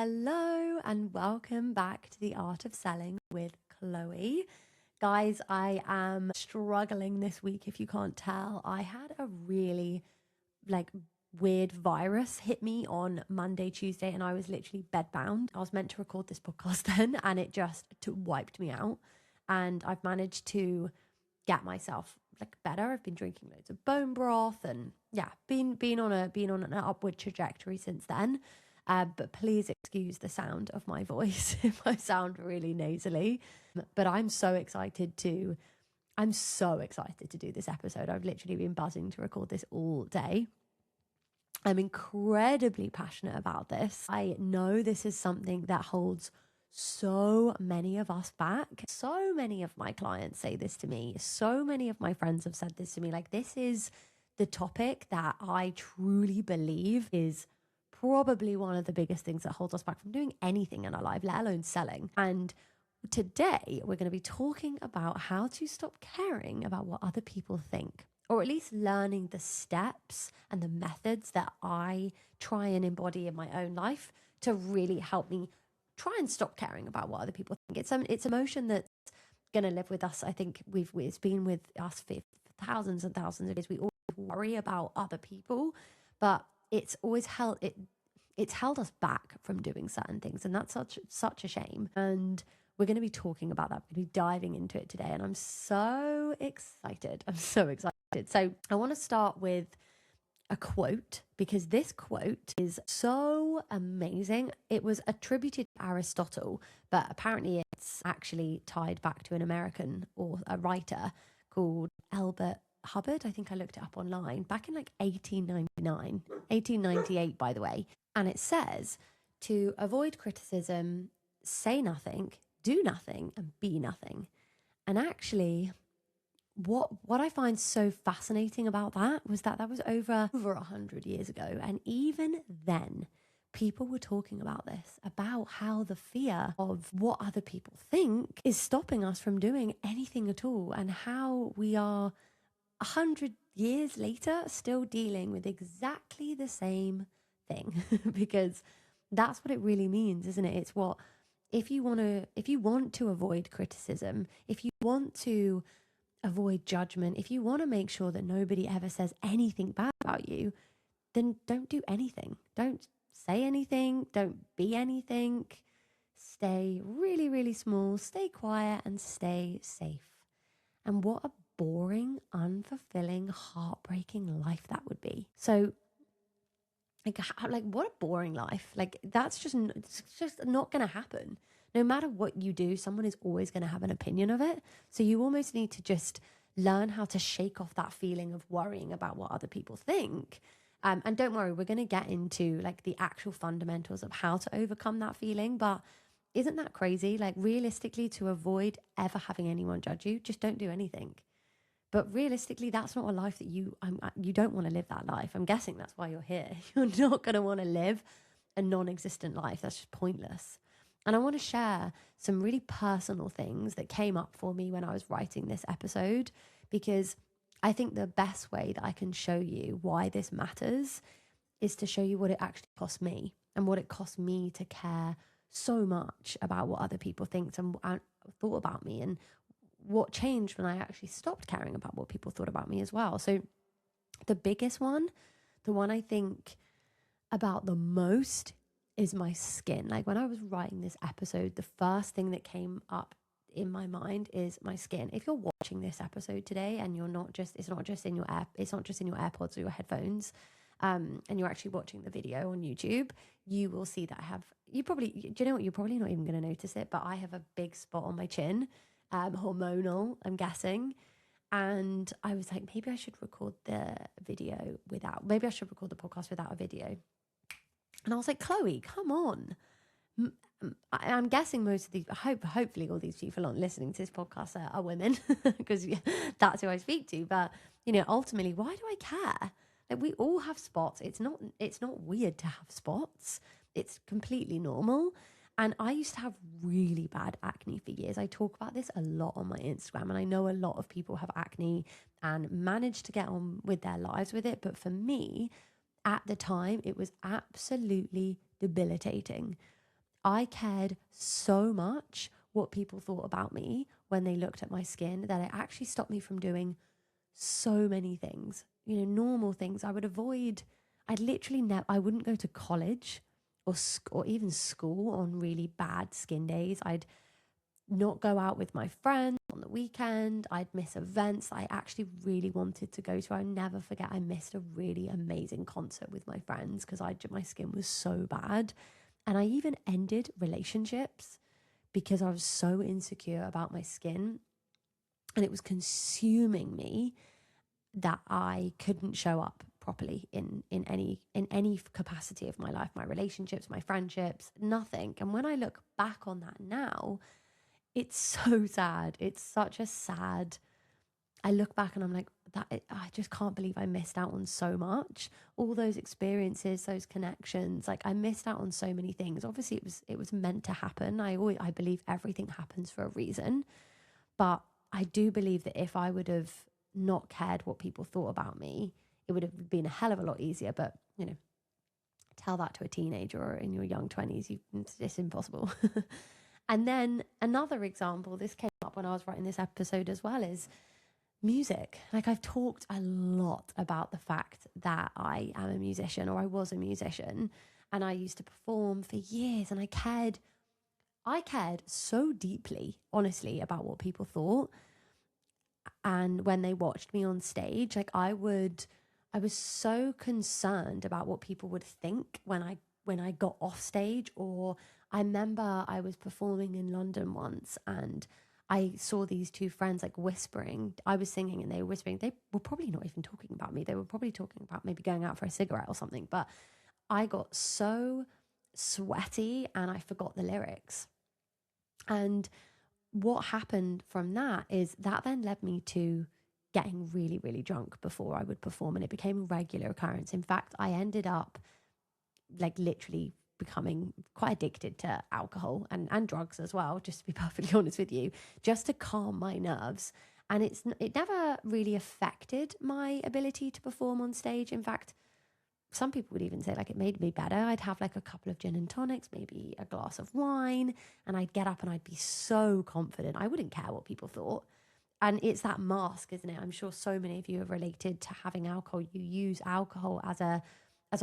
Hello and welcome back to the Art of Selling with Chloe. Guys, I am struggling this week if you can't tell. I had a really weird virus hit me on Monday, Tuesday, and I was literally bedbound. I was meant to record this podcast then and it just wiped me out. And I've managed to get myself better. I've been drinking loads of bone broth and been on an upward trajectory since then. But please excuse the sound of my voice if I sound really nasally. But I'm so excited to do this episode. I've literally been buzzing to record this all day. I'm incredibly passionate about this. I know this is something that holds so many of us back. So many of my clients say this to me. So many of my friends have said this to me. This is the topic that I truly believe is probably one of the biggest things that holds us back from doing anything in our life, let alone selling. And today we're going to be talking about how to stop caring about what other people think, or at least learning the steps and the methods that I try and embody in my own life to really help me try and stop caring about what other people think. It's emotion that's going to live with us. I think it's been with us for thousands and thousands of years. We always worry about other people, but it's always held us back from doing certain things, and that's such a shame. And we're going to be talking about that. We're going to be diving into it today, and I'm so excited. So I want to start with a quote, because this quote is so amazing. It was attributed to Aristotle, but apparently it's actually tied back to an American or a writer called Elbert Hubbard. I think I looked it up online back in 1898, by the way. And it says to avoid criticism, say nothing, do nothing, and be nothing. And actually, what I find so fascinating about that was that was over 100 years ago. And even then, people were talking about this, about how the fear of what other people think is stopping us from doing anything at all, and how we are 100 years later still dealing with exactly the same thing. Because that's what it really means, isn't it? It's what, if you want to avoid criticism, if you want to avoid judgment, if you want to make sure that nobody ever says anything bad about you, then don't do anything. Don't say anything. Don't be anything. Stay really, really small, stay quiet, and stay safe. And what a boring, unfulfilling, heartbreaking life that would be. So what a boring life. It's just not going to happen. No matter what you do, someone is always going to have an opinion of it. So you almost need to just learn how to shake off that feeling of worrying about what other people think. And don't worry, we're going to get into the actual fundamentals of how to overcome that feeling. But isn't that crazy? Realistically, to avoid ever having anyone judge you, just don't do anything. But realistically, that's not a life that you don't want to live that life. I'm guessing that's why you're here. You're not going to want to live a non-existent life. That's just pointless. And I want to share some really personal things that came up for me when I was writing this episode, because I think the best way that I can show you why this matters is to show you what it actually cost me, and what it cost me to care so much about what other people think and thought about me, and what changed when I actually stopped caring about what people thought about me as well. So the biggest one, the one I think about the most, is my skin. When I was writing this episode, the first thing that came up in my mind is my skin. If you're watching this episode today and it's not just in your AirPods or your headphones, and you're actually watching the video on YouTube, you will see that you're probably not even going to notice it, but I have a big spot on my chin. Hormonal, I'm guessing. And I was like, maybe I should record the podcast without a video. And I was like, Chloe, come on. I'm guessing most of these, hopefully all these people aren't listening to this podcast are women, because that's who I speak to. But, ultimately, why do I care? We all have spots. It's not weird to have spots. It's completely normal. And I used to have really bad acne for years. I talk about this a lot on my Instagram, and I know a lot of people have acne and managed to get on with their lives with it. But for me, at the time, it was absolutely debilitating. I cared so much what people thought about me when they looked at my skin that it actually stopped me from doing so many things, normal things I would avoid. I'd literally never, I wouldn't go to college or even school on really bad skin days. I'd not go out with my friends on the weekend. I'd miss events I actually really wanted to go to. I'll never forget, I missed a really amazing concert with my friends because my skin was so bad. And I even ended relationships because I was so insecure about my skin and it was consuming me that I couldn't show up properly in any capacity of my life, my relationships, my friendships, nothing. And when I look back on that now, it's so sad. It's such a sad. I look back and I'm like, I just can't believe I missed out on so much. All those experiences, those connections, like I missed out on so many things. Obviously it was meant to happen. I believe everything happens for a reason. But I do believe that if I would have not cared what people thought about me, it would have been a hell of a lot easier. But, tell that to a teenager or in your young 20s, it's impossible. And then another example, this came up when I was writing this episode as well, is music. Like I've talked a lot about the fact that I am a musician, or I was a musician, and I used to perform for years, and I cared so deeply, honestly, about what people thought. And when they watched me on stage, like I was so concerned about what people would think when I got off stage. Or I remember I was performing in London once and I saw these two friends like whispering. I was singing and they were whispering. They were probably not even talking about me. They were probably talking about maybe going out for a cigarette or something. But I got so sweaty and I forgot the lyrics. And what happened from that is that then led me to getting really, really drunk before I would perform. And it became a regular occurrence. In fact, I ended up like literally becoming quite addicted to alcohol and drugs as well, just to be perfectly honest with you, just to calm my nerves. And it never really affected my ability to perform on stage. In fact, some people would even say like it made me better. I'd have like a couple of gin and tonics, maybe a glass of wine, and I'd get up and I'd be so confident. I wouldn't care what people thought. And it's that mask, isn't it? I'm sure so many of you have related to having alcohol. You use alcohol as a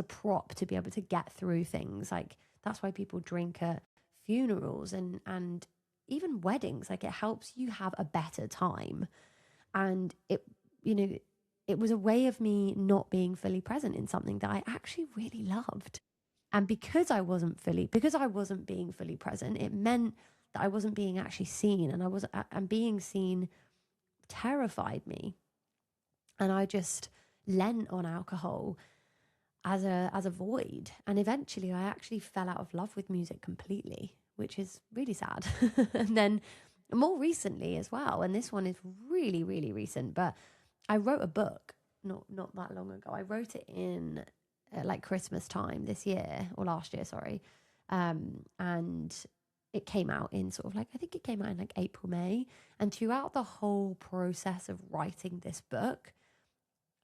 prop to be able to get through things. Like that's why people drink at funerals and even weddings. Like it helps you have a better time. And it was a way of me not being fully present in something that I actually really loved. And because I wasn't being fully present, it meant that I wasn't being actually seen, and being seen terrified me. And I just lent on alcohol as a void. And eventually I actually fell out of love with music completely, which is really sad. And then more recently as well, and this one is really, really recent, but I wrote a book not that long ago. I wrote it in like Christmas time this year, or last year, sorry. And it came out in sort of like, I think it came out in like April, May. And throughout the whole process of writing this book,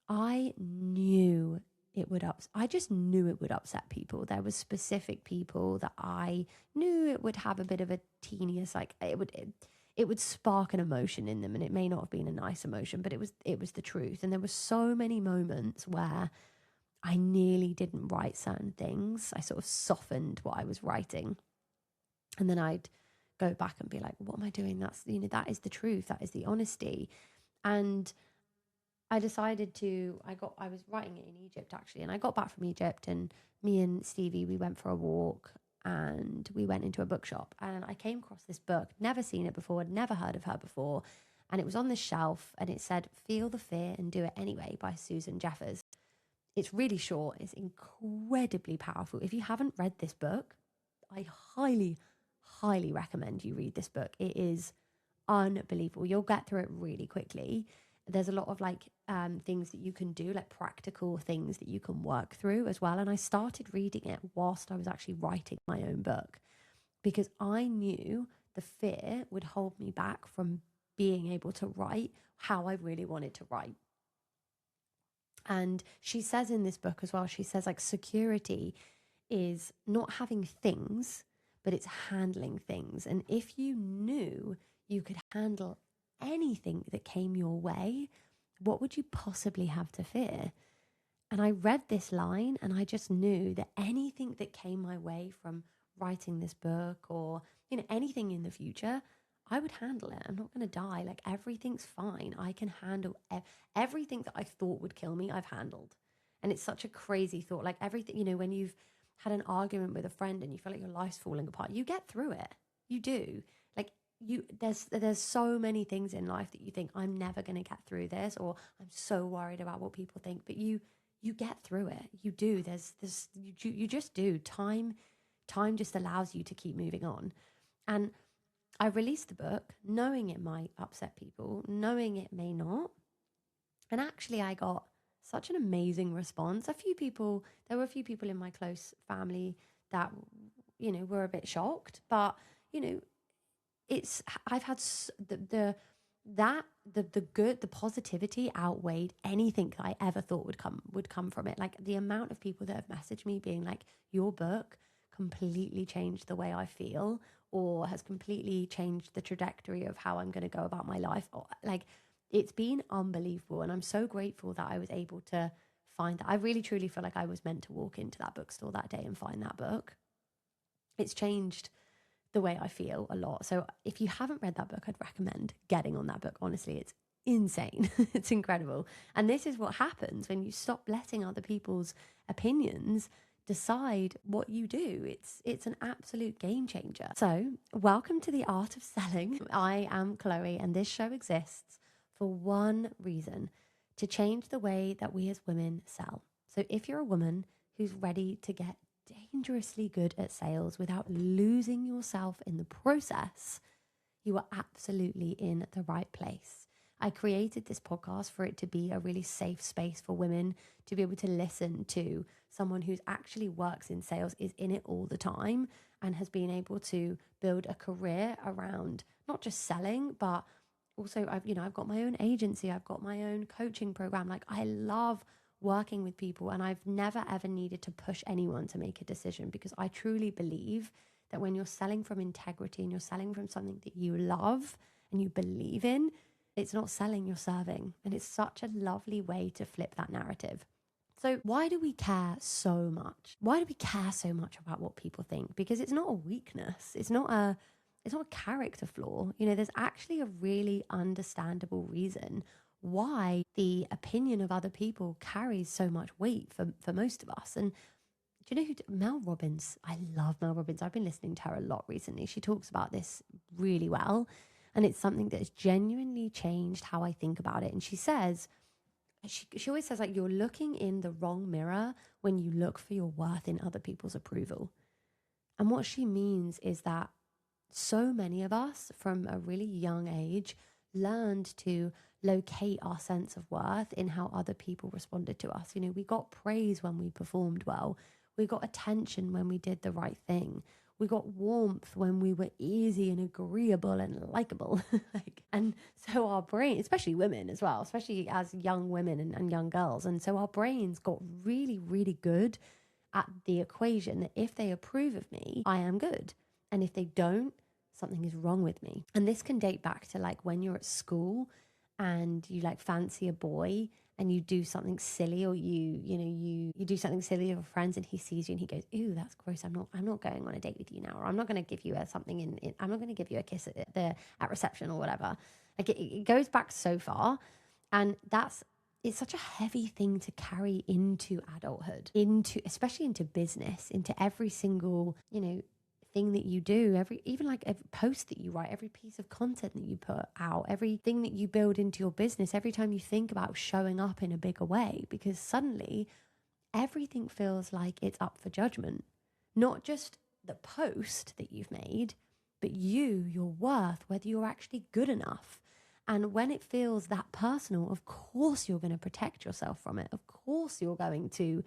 I just knew it would upset people. There was specific people that I knew it would have a bit of a teeniest, like it would spark an emotion in them, and it may not have been a nice emotion, but it was the truth. And there were so many moments where I nearly didn't write certain things. I sort of softened what I was writing, and then I'd go back and be like, what am I doing? That is the truth. That is the honesty. And I decided I was writing it in Egypt actually, and I got back from Egypt, and me and Stevie, we went for a walk and we went into a bookshop, and I came across this book, never seen it before, had never heard of her before. And it was on the shelf and it said, Feel the Fear and Do It Anyway by Susan Jeffers. It's really short. It's incredibly powerful. If you haven't read this book, I highly, highly recommend you read this book. It is unbelievable. You'll get through it really quickly. There's a lot of like things that you can do, like practical things that you can work through as well. And I started reading it whilst I was actually writing my own book, because I knew the fear would hold me back from being able to write how I really wanted to write. And she says in this book as well, she says like security is not having things, but it's handling things. And if you knew you could handle anything that came your way, what would you possibly have to fear? And I read this line and I just knew that anything that came my way from writing this book or, anything in the future, I would handle it. I'm not going to die. Like, everything's fine. I can handle everything that I thought would kill me, I've handled. And it's such a crazy thought. Like, everything, when you've had an argument with a friend and you feel like your life's falling apart, you get through it. You do. Like, there's so many things in life that you think, I'm never going to get through this, or I'm so worried about what people think, but you get through it. You do. You just do. Time just allows you to keep moving on. And I released the book knowing it might upset people, knowing it may not. And actually I got such an amazing response. There were a few people in my close family that, were a bit shocked, but, I've had the good, the positivity outweighed anything that I ever thought would come from it. Like, the amount of people that have messaged me being like, your book completely changed the way I feel, or has completely changed the trajectory of how I'm going to go about my life. Or, like, it's been unbelievable. And I'm so grateful that I was able to find that. I really truly feel like I was meant to walk into that bookstore that day and find that book. It's changed the way I feel a lot. So if you haven't read that book, I'd recommend getting on that book. Honestly, it's insane. It's incredible. And this is what happens when you stop letting other people's opinions decide what you do. It's an absolute game changer. So welcome to the Art of Selling. I am Chloe, and this show exists for one reason: to change the way that we as women sell. So if you're a woman who's ready to get dangerously good at sales without losing yourself in the process, you are absolutely in the right place. I created this podcast for it to be a really safe space for women to be able to listen to someone who's actually works in sales, is in it all the time, and has been able to build a career around not just selling, but also I've got my own agency, I've got my own coaching program. Like, I love working with people, and I've never ever needed to push anyone to make a decision, because I truly believe that when you're selling from integrity and you're selling from something that you love and you believe in, it's not selling, you're serving. And it's such a lovely way to flip that narrative. So why do we care so much? Why do we care so much about what people think? Because it's not a weakness. It's not a character flaw. There's actually a really understandable reason why the opinion of other people carries so much weight for most of us. And do you know Mel Robbins? I love Mel Robbins. I've been listening to her a lot recently. She talks about this really well. And it's something that has genuinely changed how I think about it. And she says, she always says, like, you're looking in the wrong mirror when you look for your worth in other people's approval. And what she means is that so many of us from a really young age learned to locate our sense of worth in how other people responded to us. We got praise when we performed well. We got attention when we did the right thing. We got warmth when we were easy and agreeable and likable. And so our brain, especially women as well, especially as young women and young girls. And so our brains got really, really good at the equation that if they approve of me, I am good. And if they don't, something is wrong with me. And this can date back to like when you're at school and you like fancy a boy and you do something silly, or you do something silly with your friends and he sees you and he goes, "Ooh, that's gross. I'm not going on a date with you now," or "I'm not going to give you something I'm not going to give you a kiss at reception," or whatever. Like it goes back so far, and it's such a heavy thing to carry into adulthood, especially into business, into every single, thing that you do, even like every post that you write, every piece of content that you put out, everything that you build into your business, every time you think about showing up in a bigger way, because suddenly everything feels like it's up for judgment. Not just the post that you've made, but your worth, whether you're actually good enough. And when it feels that personal, of course you're going to protect yourself from it. Of course you're going to,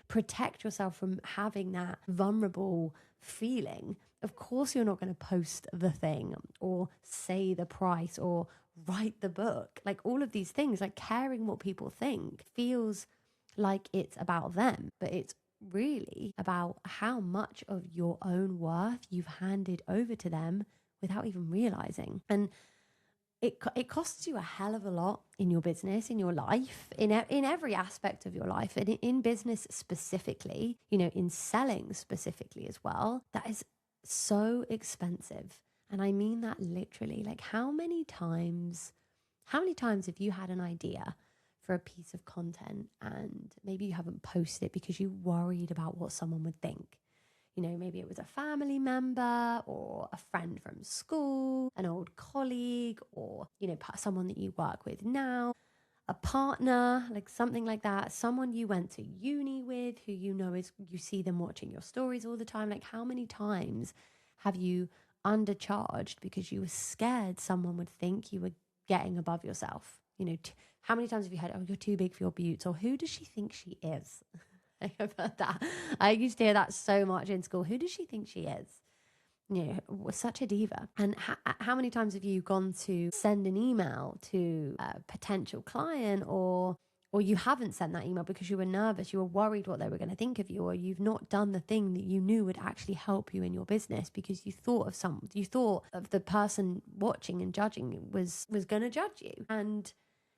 protect yourself from having that vulnerable feeling. Of course you're not going to post the thing or say the price or write the book. Like all of these things, like caring what people think feels like it's about them, but it's really about how much of your own worth you've handed over to them without even realizing. And it costs you a hell of a lot in your business, in your life, in every aspect of your life, and in business specifically, in selling specifically as well. That is so expensive. And I mean that literally. Like, how many times have you had an idea for a piece of content and maybe you haven't posted it because you worried about what someone would think? Maybe it was a family member or a friend from school, an old colleague, or, someone that you work with now, a partner, like something like that, someone you went to uni with who you see them watching your stories all the time. Like, how many times have you undercharged because you were scared someone would think you were getting above yourself? How many times have you heard, oh, you're too big for your boots, or who does she think she is? I've heard that. I used to hear that so much in school. Who does she think she is? Such a diva. And how many times have you gone to send an email to a potential client, or you haven't sent that email because you were nervous, you were worried what they were going to think of you, or you've not done the thing that you knew would actually help you in your business because you thought of the person watching and judging was going to judge you. And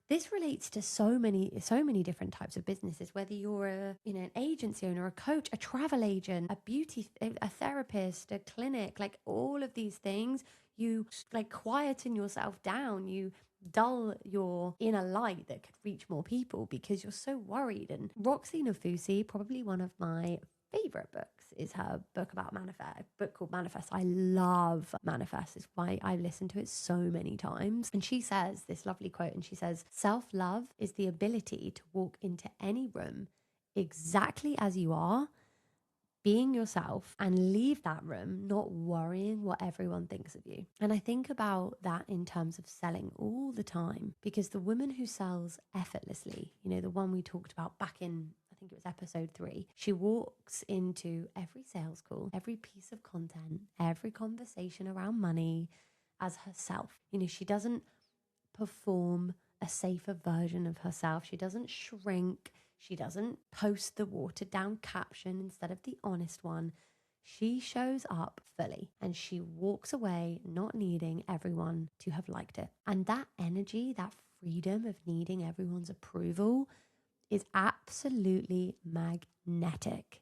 this relates to so many different types of businesses, whether you're an agency owner, a coach, a travel agent, a therapist, a clinic, like all of these things, you like quieten yourself down, you dull your inner light that could reach more people because you're so worried. And Roxy Nafousi, probably one of my favorite books, is her book about book called Manifest. I love Manifest. It's why I've listened to it so many times. And she says this lovely quote, and she says, self-love is the ability to walk into any room exactly as you are, being yourself, and leave that room not worrying what everyone thinks of you. And I think about that in terms of selling all the time, because the woman who sells effortlessly, the one we talked about back in, I think it was episode 3, she walks into every sales call, every piece of content, every conversation around money as herself. She doesn't perform a safer version of herself. She doesn't shrink. She doesn't post the watered down caption instead of the honest one. She shows up fully and she walks away not needing everyone to have liked it. And that energy, that freedom of needing everyone's approval, is absolutely magnetic.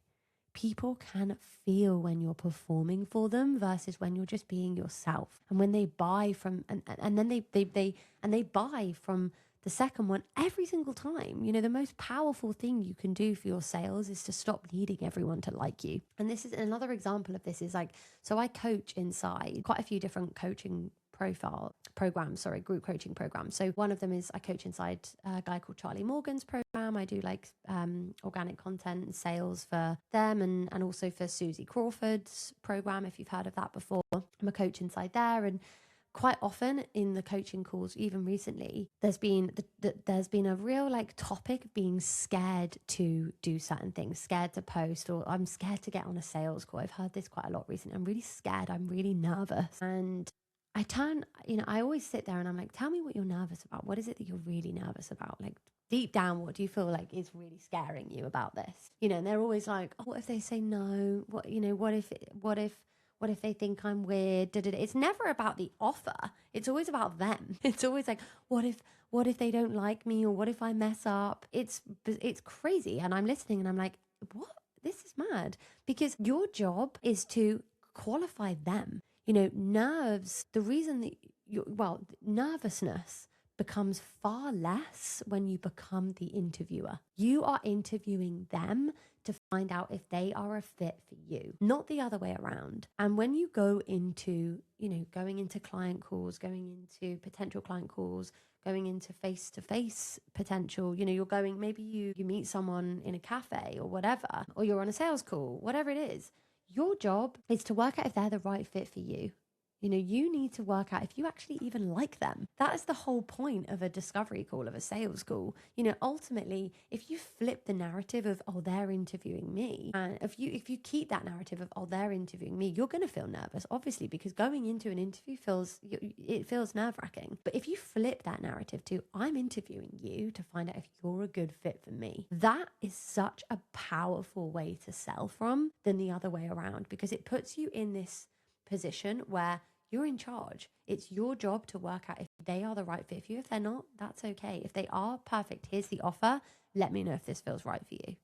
People can feel when you're performing for them versus when you're just being yourself. And when they buy from, and then they buy from the second one every single time. The most powerful thing you can do for your sales is to stop needing everyone to like you. And this is another example of this, is like, so I coach inside quite a few different coaching group coaching programs. So one of them is I coach inside a guy called Charlie Morgan's program. I do like organic content and sales for them, and also for Susie Crawford's program, if you've heard of that before. I'm a coach inside there, and quite often in the coaching calls, even recently, there's been a real like topic of being scared to do certain things, scared to post, or I'm scared to get on a sales call. I've heard this quite a lot recently. I'm really scared. I'm really nervous. And I always sit there and I'm like, tell me what you're nervous about. What is it that you're really nervous about? Like, deep down, what do you feel like is really scaring you about this? And they're always like, oh, what if they say no? What if they think I'm weird? It's never about the offer. It's always about them. It's always like, what if they don't like me, or what if I mess up? It's crazy. And I'm listening and I'm like, what? This is mad. Because your job is to qualify them. Nerves, the reason that nervousness becomes far less when you become the interviewer. You are interviewing them to find out if they are a fit for you, not the other way around. And when you go into, going into client calls, going into potential client calls, going into face-to-face potential, you're going, maybe you meet someone in a cafe or whatever, or you're on a sales call, whatever it is. Your job is to work out if they're the right fit for you. You need to work out if you actually even like them. That is the whole point of a discovery call, of a sales call. Ultimately, if you flip the narrative of, oh, they're interviewing me, and if you keep that narrative of, oh, they're interviewing me, you're going to feel nervous, obviously, because going into an interview feels nerve-wracking. But if you flip that narrative to, I'm interviewing you to find out if you're a good fit for me, that is such a powerful way to sell from than the other way around, because it puts you in this position where you're in charge. It's your job to work out if they are the right fit for you. If they're not, that's okay. If they are, perfect. Here's the offer. Let me know if this feels right for you.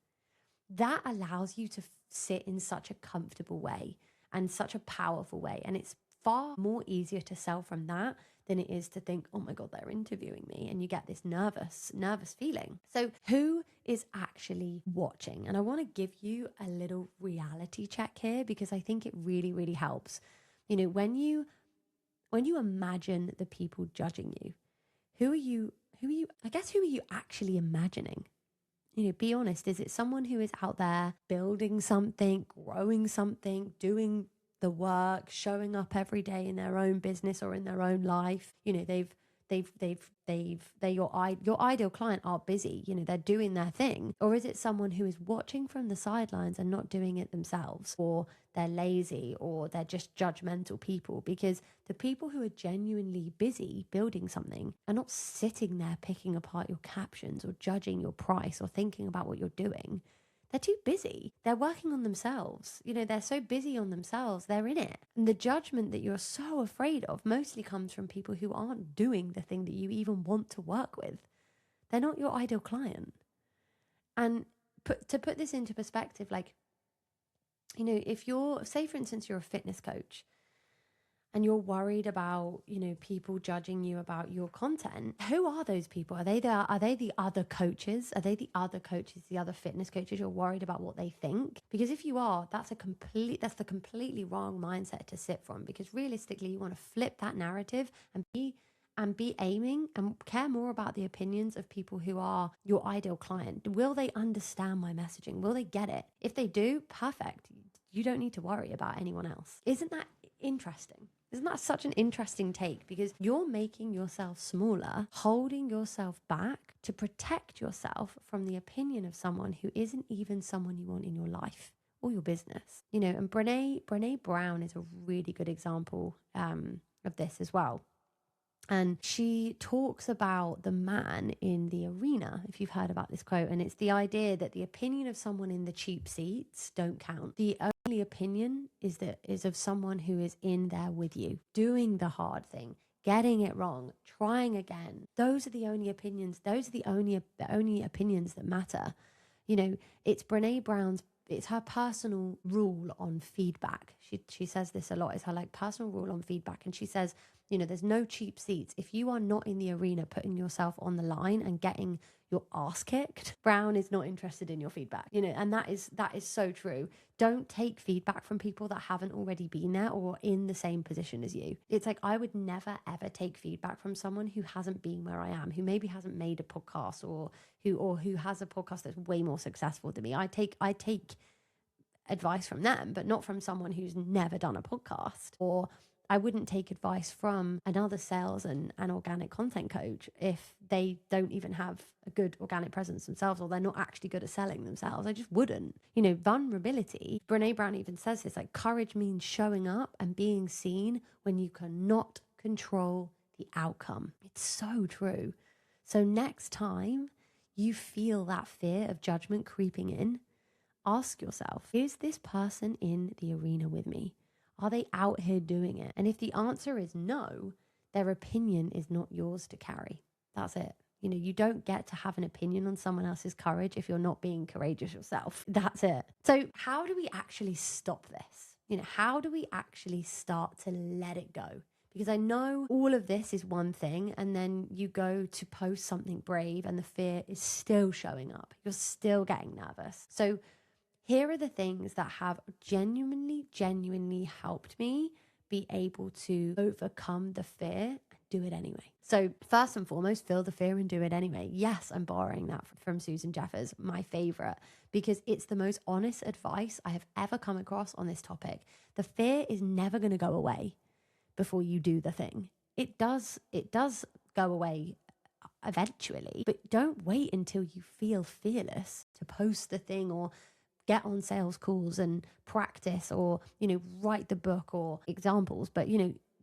That allows you to sit in such a comfortable way and such a powerful way. And it's far more easier to sell from that than it is to think, oh my God, they're interviewing me. And you get this nervous feeling. So who is actually watching? And I want to give you a little reality check here, because I think it really, really helps. When you imagine the people judging you, who are you actually imagining? Be honest. Is it someone who is out there building something, growing something, doing the work, showing up every day in their own business or in their own life? Your ideal client are busy, they're doing their thing. Or is it someone who is watching from the sidelines and not doing it themselves, or they're lazy, or they're just judgmental people? Because the people who are genuinely busy building something are not sitting there picking apart your captions or judging your price or thinking about what you're doing. They're too busy. They're working on themselves. They're so busy on themselves. They're in it. And the judgment that you're so afraid of mostly comes from people who aren't doing the thing that you even want to work with. They're not your ideal client. And to put this into perspective, if you're, say for instance, you're a fitness coach, and you're worried about, people judging you about your content, who are those people? Are they the other coaches? Are they the other coaches, the other fitness coaches? You're worried about what they think? Because if you are, that's the completely wrong mindset to sit from, because realistically, you want to flip that narrative and be aiming and care more about the opinions of people who are your ideal client. Will they understand my messaging? Will they get it? If they do, perfect. You don't need to worry about anyone else. Isn't that interesting? Isn't that such an interesting take? Because you're making yourself smaller, holding yourself back to protect yourself from the opinion of someone who isn't even someone you want in your life or your business. And Brene Brown is a really good example of this as well. And she talks about the man in the arena, if you've heard about this quote. And it's the idea that the opinion of someone in the cheap seats don't count. The only opinion is of someone who is in there with you, doing the hard thing, getting it wrong, trying again. Those are the only opinions. Those are the only opinions that matter. It's Brene Brown's, it's her personal rule on feedback. She says this a lot. It's her personal rule on feedback. And she says, there's no cheap seats. If you are not in the arena putting yourself on the line and getting your ass kicked, Brown is not interested in your feedback. And that is so true. Don't take feedback from people that haven't already been there or in the same position as you. It's I would never ever take feedback from someone who hasn't been where I am, who maybe hasn't made a podcast or who has a podcast that's way more successful than me. I take advice from them, but not from someone who's never done a podcast. Or I wouldn't take advice from another sales and organic content coach if they don't even have a good organic presence themselves, or they're not actually good at selling themselves. I just wouldn't. Vulnerability, Brene Brown even says this, courage means showing up and being seen when you cannot control the outcome. It's so true. So next time you feel that fear of judgment creeping in, ask yourself, is this person in the arena with me? Are they out here doing it? And if the answer is no, their opinion is not yours to carry. That's it. You don't get to have an opinion on someone else's courage if you're not being courageous yourself. That's it. So how do we actually stop this? How do we actually start to let it go? Because I know all of this is one thing, and then you go to post something brave and the fear is still showing up. You're still getting nervous. So here are the things that have genuinely helped me be able to overcome the fear and do it anyway. So first and foremost, feel the fear and do it anyway. Yes, I'm borrowing that from Susan Jeffers, my favorite, because it's the most honest advice I have ever come across on this topic. The fear is never going to go away, before you do the thing. It does go away eventually, but don't wait until you feel fearless to post the thing or get on sales calls and practice or, write the book or examples. But,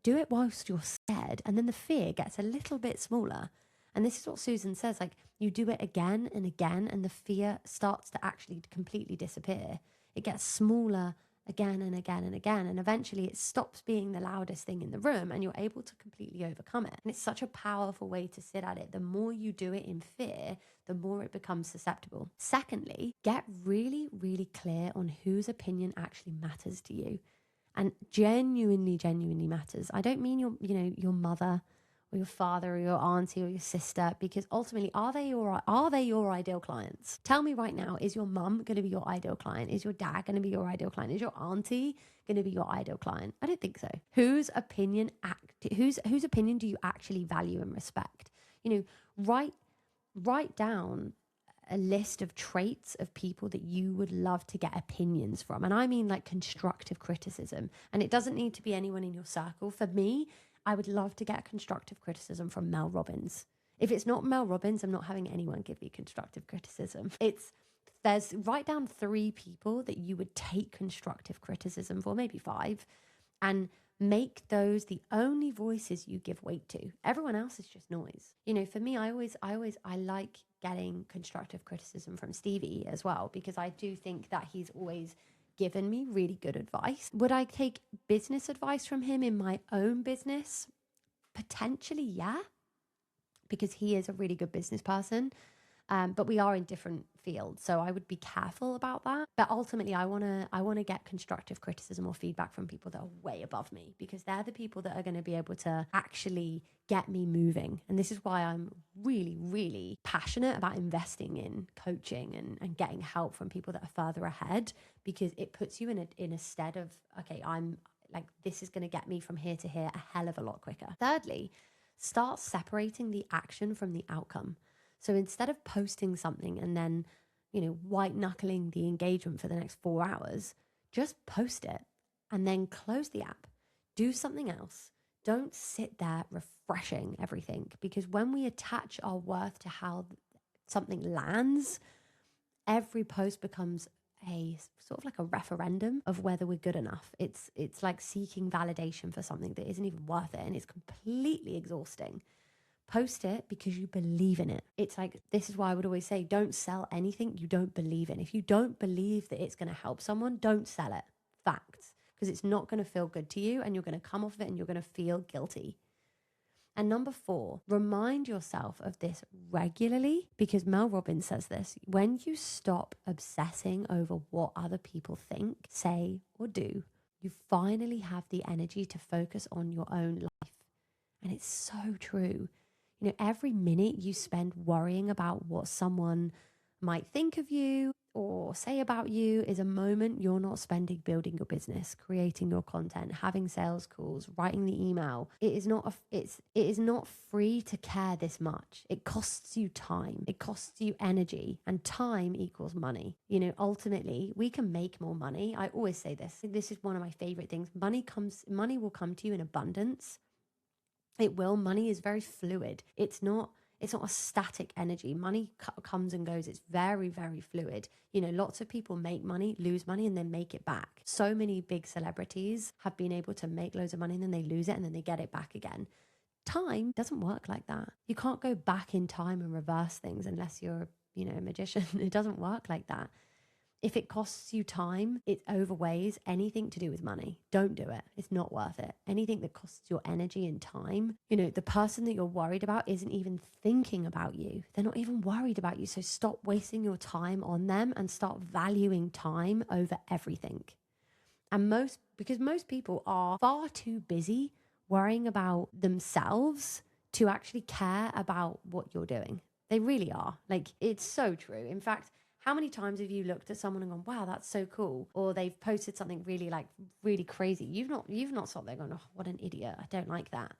do it whilst you're scared, and then the fear gets a little bit smaller. And this is what Susan says, like, you do it again and again, and the fear starts to actually completely disappear. It gets smaller again and again and again, and eventually it stops being the loudest thing in the room, and you're able to completely overcome it. And it's such a powerful way to sit at it. The more you do it in fear, the more it becomes susceptible. Secondly, get really, really clear on whose opinion actually matters to you, and genuinely matters. I don't mean your mother or your father or your auntie or your sister, because ultimately, are they your ideal clients? Tell me right now, is your mum going to be your ideal client? Is your dad going to be your ideal client? Is your auntie going to be your ideal client? I don't think so. Whose opinion do you actually value and respect? Write down a list of traits of people that you would love to get opinions from. And I mean like constructive criticism. And it doesn't need to be anyone in your circle. For me, I would love to get constructive criticism from Mel Robbins. If it's not Mel Robbins, I'm not having anyone give me constructive criticism. Write down 3 people that you would take constructive criticism for, maybe 5, and make those the only voices you give weight to. Everyone else is just noise. For me, I like getting constructive criticism from Stevie as well, because I do think that he's always given me really good advice. Would I take business advice from him in my own business? Potentially, yeah, because he is a really good business person. But we are in different fields, so I would be careful about that. But ultimately, I want to get constructive criticism or feedback from people that are way above me, because they're the people that are going to be able to actually get me moving. And this is why I'm really, really passionate about investing in coaching and getting help from people that are further ahead, because it puts you in a stead of, okay, I'm like, this is going to get me from here to here a hell of a lot quicker. Thirdly, start separating the action from the outcome. So instead of posting something and then, white knuckling the engagement for the next 4 hours, just post it and then close the app. Do something else. Don't sit there refreshing everything, because when we attach our worth to how something lands, every post becomes a sort of like a referendum of whether we're good enough. It's like seeking validation for something that isn't even worth it, and it's completely exhausting. Post it because you believe in it. It's like, this is why I would always say, don't sell anything you don't believe in. If you don't believe that it's going to help someone, don't sell it. Facts. Because it's not going to feel good to you, and you're going to come off of it and you're going to feel guilty. And number 4, remind yourself of this regularly, because Mel Robbins says this: when you stop obsessing over what other people think, say, or do, you finally have the energy to focus on your own life. And it's so true. Every minute you spend worrying about what someone might think of you or say about you is a moment you're not spending building your business, creating your content, having sales calls, writing the email. It is not free to care this much. It costs you time. It costs you energy, and time equals money. Ultimately, we can make more money. I always say this. This is one of my favorite things. Money will come to you in abundance. It will. Money is very fluid. It's not a static energy. Money comes and goes. It's very, very fluid. Lots of people make money, lose money, and then make it back. So many big celebrities have been able to make loads of money and then they lose it and then they get it back again. Time doesn't work like that. You can't go back in time and reverse things unless you're, a magician. It doesn't work like that. If it costs you time, it overweighs anything to do with money. Don't do it. It's not worth it. Anything that costs your energy and time, the person that you're worried about isn't even thinking about you. They're not even worried about you. So stop wasting your time on them and start valuing time over everything. And because most people are far too busy worrying about themselves to actually care about what you're doing. They really are. Like, it's so true. In fact, how many times have you looked at someone and gone, wow, that's so cool? Or they've posted something really crazy. You've not sat there going, oh, what an idiot. I don't like that.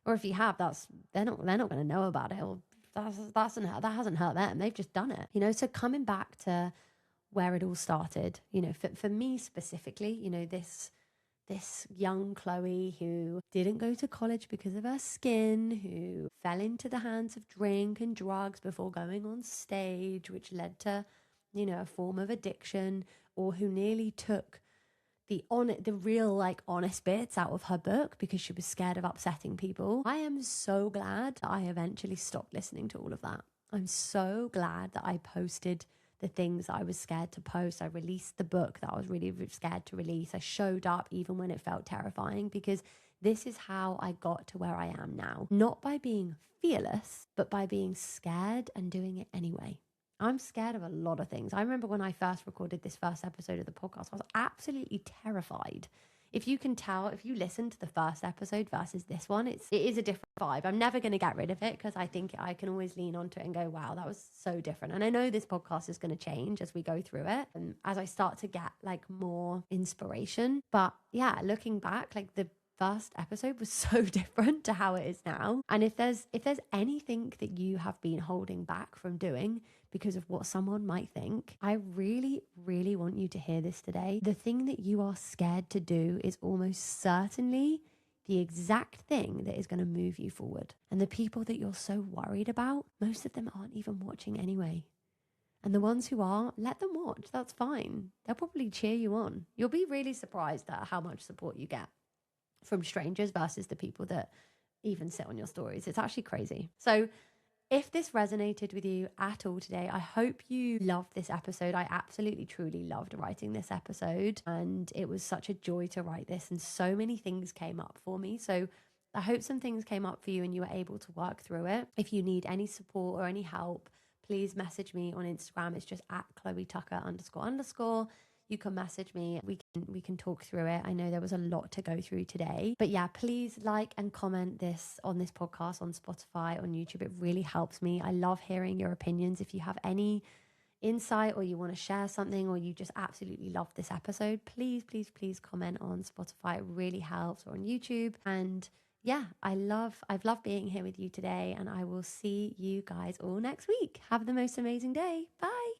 Or if you have, they're not going to know about it. Or that hasn't hurt them. They've just done it. So coming back to where it all started, for me specifically, this young Chloe who didn't go to college because of her skin, who fell into the hands of drink and drugs before going on stage, which led to, a form of addiction, or who nearly took the real honest bits out of her book because she was scared of upsetting people. I am so glad that I eventually stopped listening to all of that. I'm so glad that I posted the things that I was scared to post. I released the book that I was really scared to release. I showed up even when it felt terrifying, because this is how I got to where I am now. Not by being fearless, but by being scared and doing it anyway. I'm scared of a lot of things. I remember when I first recorded this first episode of the podcast, I was absolutely terrified. If you can tell, if you listen to the first episode versus this one, it is a different vibe. I'm never going to get rid of it because I think I can always lean onto it and go, wow, that was so different. And I know this podcast is going to change as we go through it and as I start to get more inspiration. But yeah, looking back, the first episode was so different to how it is now. And if there's anything that you have been holding back from doing because of what someone might think, I really, really want you to hear this today. The thing that you are scared to do is almost certainly the exact thing that is going to move you forward. And the people that you're so worried about, most of them aren't even watching anyway. And the ones who are, let them watch. That's fine. They'll probably cheer you on. You'll be really surprised at how much support you get from strangers versus the people that even sit on your stories. It's actually crazy. So if this resonated with you at all today, I hope you loved this episode. I absolutely, truly loved writing this episode, and it was such a joy to write this, and so many things came up for me. So I hope some things came up for you and you were able to work through it. If you need any support or any help, please message me on Instagram. It's just at Chloe Tucker __. You can message me. We can talk through it. I know there was a lot to go through today. But yeah, please like and comment this on this podcast on Spotify, on YouTube. It really helps me. I love hearing your opinions. If you have any insight or you want to share something or you just absolutely love this episode, please, please, please comment on Spotify. It really helps, or on YouTube. And yeah, I've loved being here with you today, and I will see you guys all next week. Have the most amazing day. Bye.